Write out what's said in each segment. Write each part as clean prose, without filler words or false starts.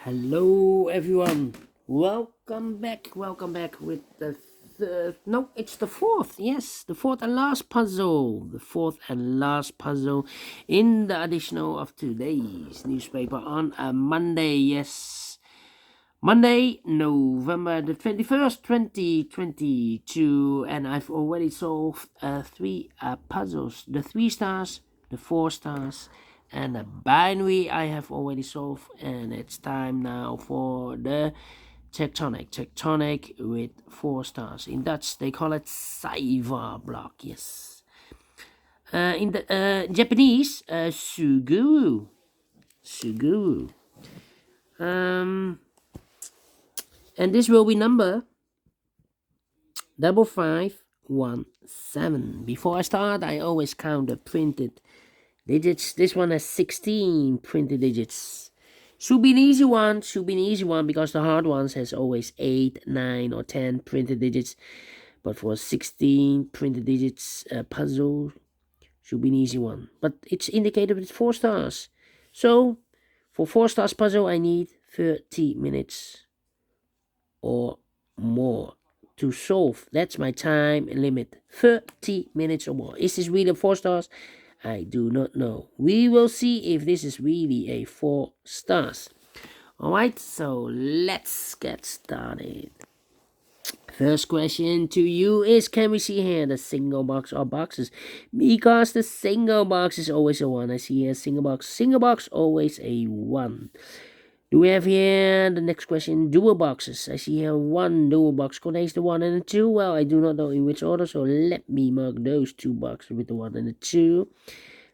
Hello everyone. Welcome back with the third, no, it's the fourth. Yes, the fourth and last puzzle. The fourth and last puzzle in the additional of today's newspaper on a Monday. Yes. Monday, November the 21st, 2022, and I've already solved three puzzles. The 3 stars, the 4 stars, and the binary I have already solved, and it's time now for the Tectonic with 4 stars. In Dutch, they call it Cyber block. Yes. In the Japanese, Suguru. And this will be number 5517. Before I start, I always count the printed digits. This one has 16 printed digits. Should be an easy one. Because the hard ones has always 8, 9, or 10 printed digits. But for 16 printed digits puzzle, should be an easy one. But it's indicated with 4 stars. So for 4 stars puzzle, I need 30 minutes or more to solve. That's my time limit, 30 minutes or more. Is this really 4 stars? I do not know. We will see if this is really a 4 stars. Alright, so let's get started. First question to you is, can we see here the single box or boxes? Because the single box is always a 1. I see here single box always a 1. Do we have here the next question, dual boxes? I see here 1 dual box contains the 1 and the 2. Well, I do not know in which order, so let me mark those 2 boxes with the 1 and the 2.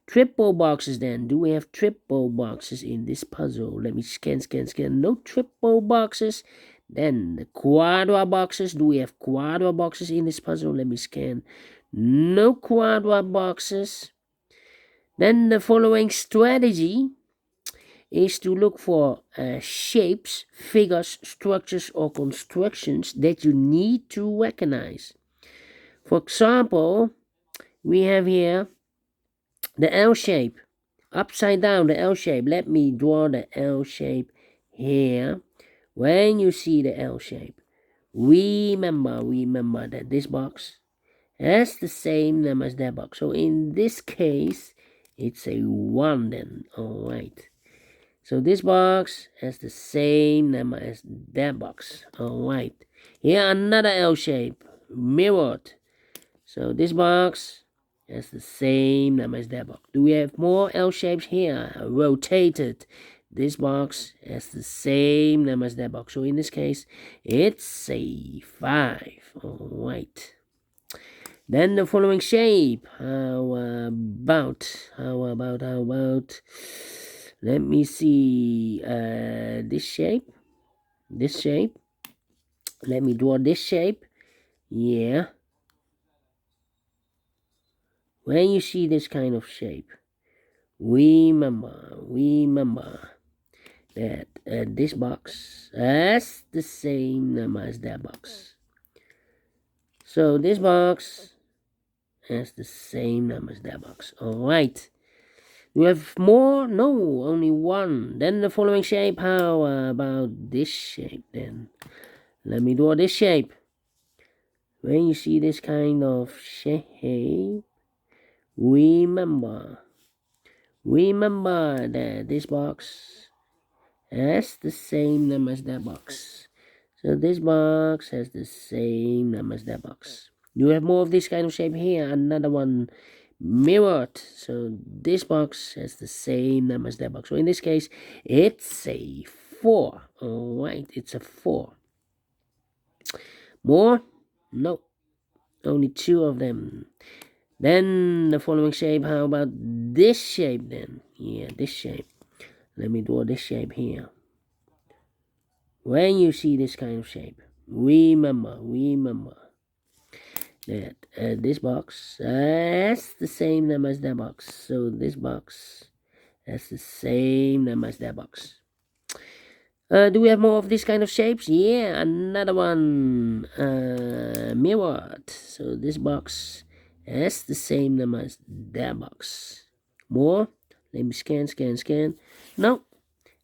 Triple boxes then. Do we have triple boxes in this puzzle? Let me scan. No triple boxes. Then the quadra boxes. Do we have quadra boxes in this puzzle? Let me scan. No quadra boxes. Then the following strategy is to look for shapes, figures, structures, or constructions that you need to recognize. For example, we have here the L shape, upside down the L shape. Let me draw the L shape here. When you see the L shape, remember that this box has the same number as that box. So in this case, it's a 1 then. Alright. So this box has the same number as that box. Alright. Here another L shape. Mirrored. So this box has the same number as that box. Do we have more L shapes here? Rotated. This box has the same number as that box. So in this case, it's a 5. Alright. Then the following shape. How about? Let me see this shape. Let me draw this shape. Yeah. When you see this kind of shape, remember that this box has the same number as that box. So this box has the same number as that box. Alright. You have more? No, only 1. Then the following shape. How about this shape then? Let me draw this shape. When you see this kind of shape, remember that this box has the same number as that box. So this box has the same number as that box. You have more of this kind of shape here. Another one mirrored. So this box has the same number as that box. So in this case, it's a 4. Alright, it's a 4. More? No. Only 2 of them. Then the following shape. How about this shape then? Yeah, this shape. Let me draw this shape here. When you see this kind of shape, remember that this box has the same number as that box. So this box has the same number as that box. Do we have more of this kind of shapes? Yeah, another one. Mirrored. So this box has the same number as that box. More? Let me scan. No.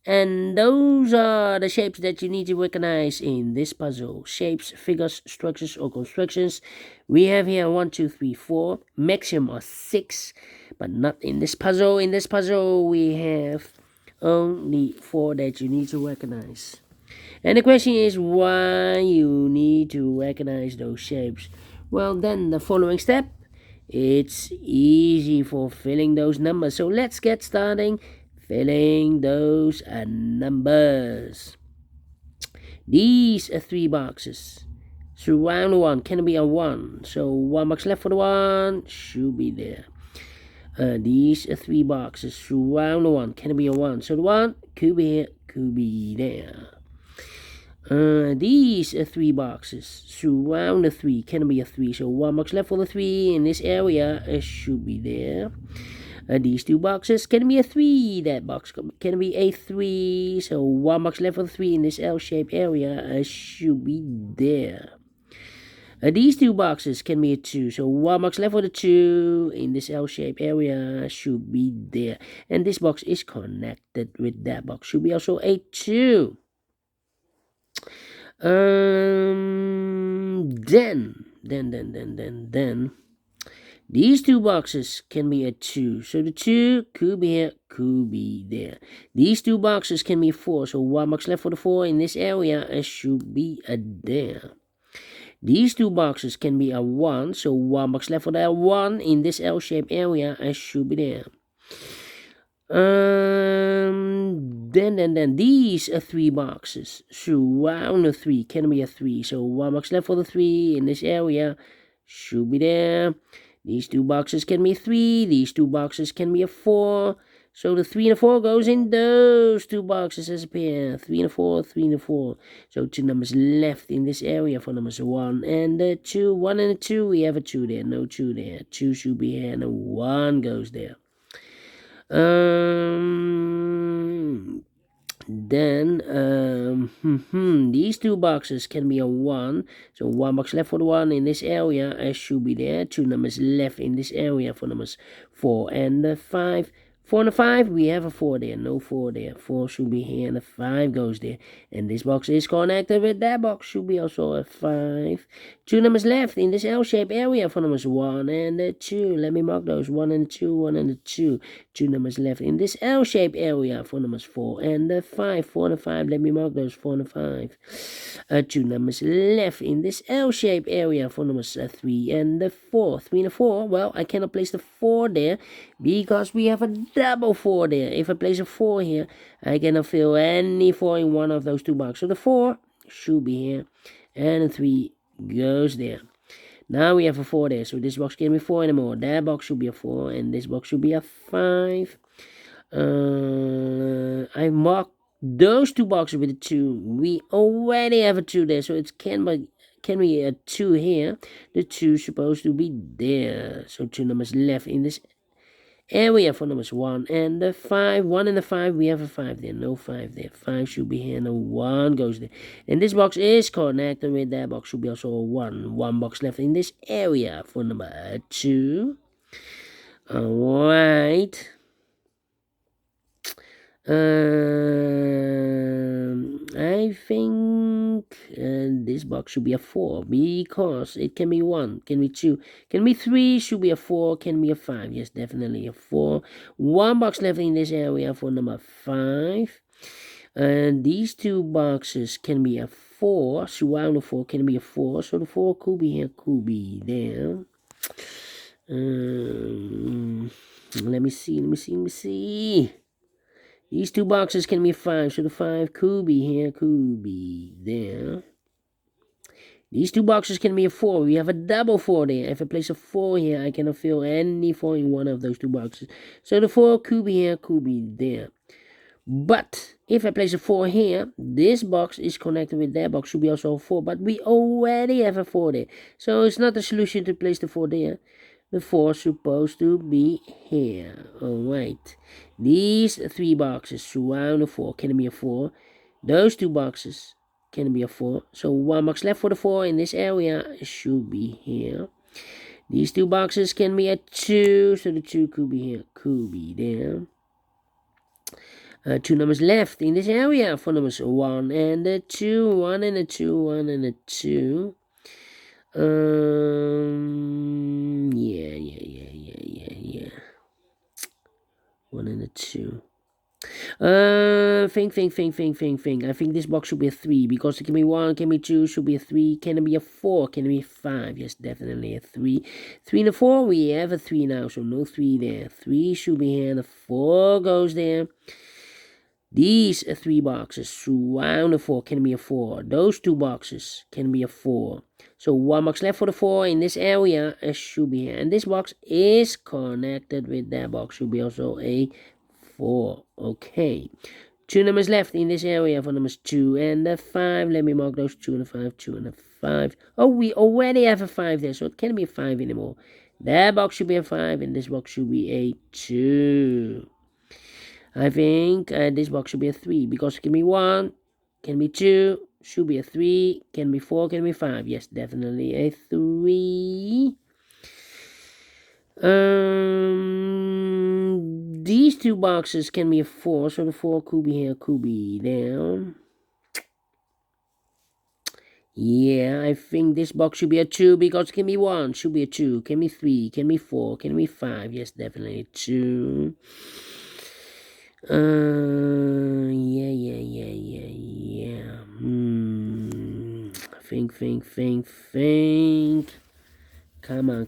And those are the shapes that you need to recognize in this puzzle. Shapes, figures, structures, or constructions. We have here 1, 2, 3, 4. Maximum of 6, but not in this puzzle. In this puzzle, we have only 4 that you need to recognize. And the question is why you need to recognize those shapes. Well, then the following step, it's easy for filling those numbers. So let's get starting filling those numbers. These are 3 boxes. Surround 1 can be a 1. So 1 box left for the 1 should be there. These are 3 boxes. Surround 1 can be a 1. So the 1 could be here, could be there. These are 3 boxes. Surround the 3 can be a 3. So 1 box left for the 3 in this area should be there. These 2 boxes can be a 3. That box can be a 3. So 1 box left for the 3 in this L-shaped area should be there. These 2 boxes can be a 2. So 1 box left for the 2 in this L-shaped area should be there. And this box is connected with that box. Should be also a 2. Then these 2 boxes can be a 2. So the 2 could be here, could be there. These 2 boxes can be 4. So 1 box left for the 4 in this area should be a there. These 2 boxes can be a 1. So 1 box left for the 1 in this L-shaped area should be there. Then these are 3 boxes. Surround the 3 can be a 3. So 1 box left for the 3 in this area should be there. These 2 boxes can be 3. These 2 boxes can be a 4. So the 3 and the 4 goes in those 2 boxes as a pair. 3 and a 4, 3 and a 4. So 2 numbers left in this area for numbers 1 and 2. 1 and a 2, we have a 2 there. No 2 there. 2 should be here and a 1 goes there. These 2 boxes can be a 1. So 1 box left for the 1 in this area should be there. 2 numbers left in this area for numbers 4 and 5. 4 and a 5, we have a 4 there. No 4 there. 4 should be here and the 5 goes there. And this box is connected with that box. Should be also a 5. 2 numbers left in this L-shaped area for numbers 1 and 2. Let me mark those. 1 and 2, 1 and 2. 2 numbers left in this L-shaped area for numbers 4 and 5. 4 and 5. Let me mark those. 4 and 5. 2 numbers left in this L-shaped area for numbers 3 and 4. 3 and 4. Well, I cannot place the 4 there because we have a double 4 there. If I place a 4 here, I cannot fill any 4 in one of those 2 boxes. So the 4 should be here, and the 3 goes there. Now we have a 4 there, so this box can be 4 anymore. That box should be a 4, and this box should be a 5. I marked those 2 boxes with a 2. We already have a 2 there, so it can be a 2 here. The 2 is supposed to be there. So 2 numbers left in this area for numbers 1 and the 5. 1 and the 5, we have a 5 there. No 5 there. 5 should be here, no 1 goes there. And this box is connected with that box. Should be also a 1. 1 box left in this area for number 2. Alright. I think this box should be a 4 because it can be 1, can be 2, can be 3, should be a 4, can be a 5. Yes, definitely a 4. 1 box left in this area for number 5. These 2 boxes can be a 4. Surround the 4 can be a 4. So the 4 could be here, could be there. Let me see. These 2 boxes can be 5, so the 5 could be here, could be there. These 2 boxes can be a 4. We have a double 4 there. If I place a 4 here, I cannot fill any 4 in one of those 2 boxes. So the 4 could be here, could be there. But if I place a 4 here, this box is connected with that box. Should be also a 4. But we already have a 4 there. So it's not a solution to place the 4 there. The 4 is supposed to be here. Alright. These 3 boxes surround the 4 can be a 4. Those 2 boxes can be a 4. So 1 box left for the 4 in this area should be here. These 2 boxes can be a 2. So the 2 could be here, could be there. Two numbers left in this area for numbers 1 and a 2. 1 and a 2, 1 and a 2. Yeah. 1 and a 2. Think. I think this box should be a 3 because it can be 1, can be 2, should be a 3, can it be a 4, can it be a 5? Yes, definitely a 3. 3 and a 4, we have a 3 now, so no 3 there. 3 should be here, the 4 goes there. These 3 boxes surround the 4 can be a 4. Those 2 boxes can be a 4. So 1 box left for the 4 in this area should be here. And this box is connected with that box, should be also a 4. Okay. 2 numbers left in this area for numbers 2 and the 5. Let me mark those 2 and a 5, 2 and a 5. Oh, we already have a 5 there, so it can't be a 5 anymore. That box should be a 5 and this box should be a 2. I think this box should be a 3 because it can be 1, can be 2, should be a 3, can be 4, can be 5. Yes, definitely a 3. These 2 boxes can be a 4, so the 4 could be here, could be down. Yeah, I think this box should be a 2 because it can be 1, should be a 2, can be 3, can be 4, can be 5. Yes, definitely a 2. Yeah. Think. Come on.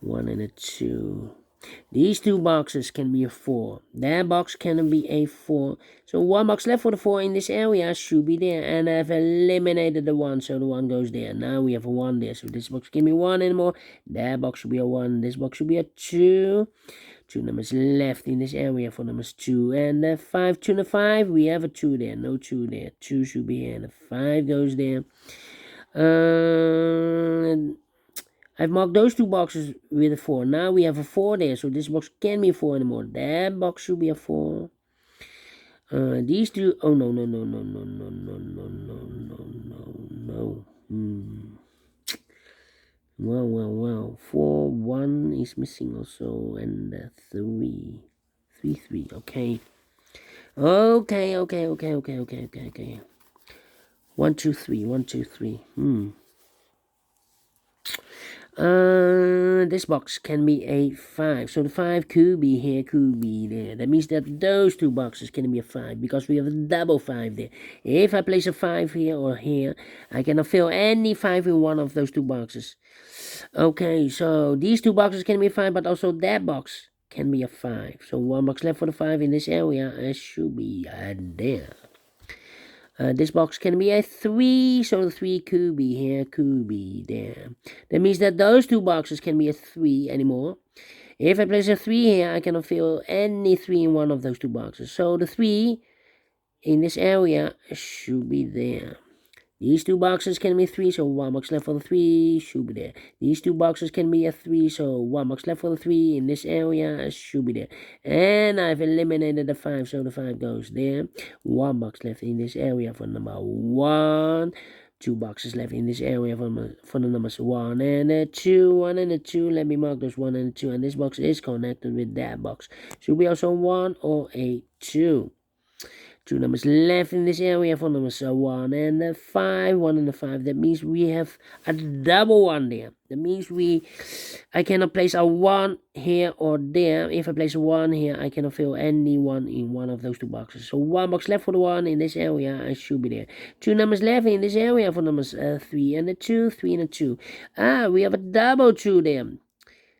1 and a 2. These 2 boxes can be a 4. That box can be a 4. So 1 box left for the 4 in this area should be there. And I've eliminated the 1, so the 1 goes there. Now we have a 1 there. So this box can be 1 anymore. That box should be a 1. This box should be a 2. 2 numbers left in this area for numbers 2 and the 5. 2 and a 5. We have a 2 there. No 2 there. 2 should be here. And the 5 goes there. I've marked those 2 boxes with a 4. Now we have a 4 there, so this box can't be a 4 anymore. That box should be a 4. These 2. Oh no. Well. 4, 1 is missing also, and 3. 3. Okay. 1, 2, 3. 1, 2, 3. This box can be a 5. So the 5 could be here, could be there. That means that those 2 boxes can be a 5 because we have a double 5 there. If I place a 5 here or here, I cannot fill any 5 in one of those 2 boxes. Okay, so these 2 boxes can be a 5, but also that box can be a 5. So 1 box left for the 5 in this area. It should be there. This box can be a 3, so the 3 could be here, could be there. That means that those 2 boxes can be a 3 anymore. If I place a 3 here, I cannot fill any 3 in one of those 2 boxes. So the 3 in this area should be there. These 2 boxes can be 3, so 1 box left for the 3 should be there. These 2 boxes can be a 3, so 1 box left for the 3 in this area should be there. And I've eliminated the 5, so the 5 goes there. 1 box left in this area for number 1. 2 boxes left in this area for the numbers 1 and a 2. 1 and a 2. Let me mark those 1 and a 2. And this box is connected with that box. Should be also 1 or a 2. 2 numbers left in this area for numbers 1 and a 5. 1 and a 5. That means we have a double 1 there. That means I cannot place a 1 here or there. If I place a 1 here, I cannot fill any 1 in one of those 2 boxes. So 1 box left for the 1 in this area. I should be there. 2 numbers left in this area for numbers 3 and a 2. 3 and a 2. We have a double 2 there.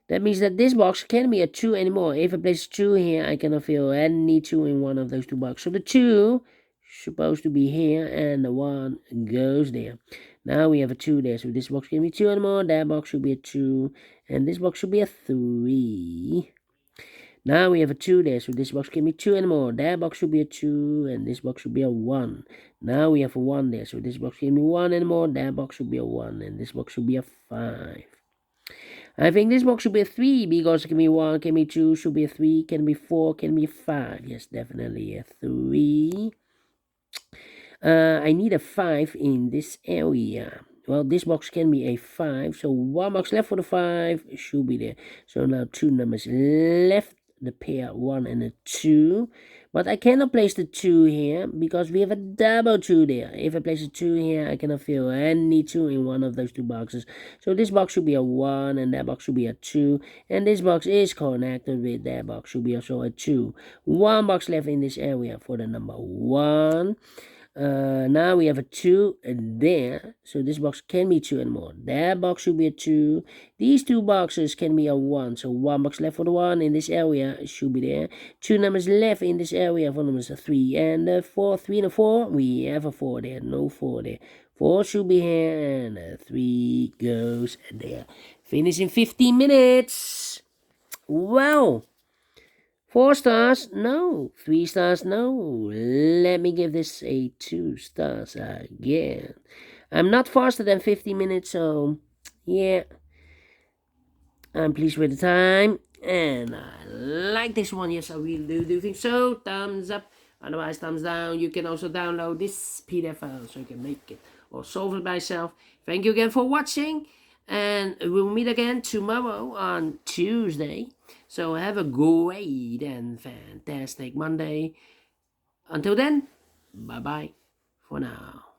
That means that this box can't be a 2 anymore. If I place 2 here, I cannot fill any 2 in one of those 2 boxes. So the 2 is supposed to be here, and the 1 goes there. Now we have a 2 there, so this box can be 2 anymore. That box should be a 2, and this box should be a 3. Now we have a 2 there, so this box can be 2 anymore. That box should be a 2, and this box should be a 1. Now we have a 1 there, so this box can be 1 anymore. That box should be a 1, and this box should be a 5. I think this box should be a 3 because it can be 1, can be 2, should be a 3, can be 4, can be 5. Yes, definitely a 3. I need a 5 in this area. Well, this box can be a 5, so 1 box left for the 5 should be there. So now 2 numbers left the pair 1 and a 2. But I cannot place the 2 here because we have a double 2 there. If I place a 2 here, I cannot fill any 2 in one of those two boxes. So this box should be a 1 and that box should be a 2. And this box is connected with that box, should be also a 2. One box left in this area for the number 1. Now we have a 2 there, so this box can be 2 and more. That box should be a 2. These two boxes can be a 1, so one box left for the 1 in this area should be there. 2 numbers left in this area for numbers 3 and 4. 3 and a 4, we have a 4 there, no 4 there. 4 should be here and 3 goes there. Finish in 15 minutes. Wow. 4 stars? No. 3 stars? No. Let me give this a 2 stars again. I'm not faster than 50 minutes, so yeah. I'm pleased with the time. And I like this one. Yes, I really do think so. Thumbs up. Otherwise, thumbs down. You can also download this PDF file so you can make it or solve it by yourself. Thank you again for watching. And we'll meet again tomorrow on Tuesday. So have a great and fantastic Monday. Until then, bye-bye for now.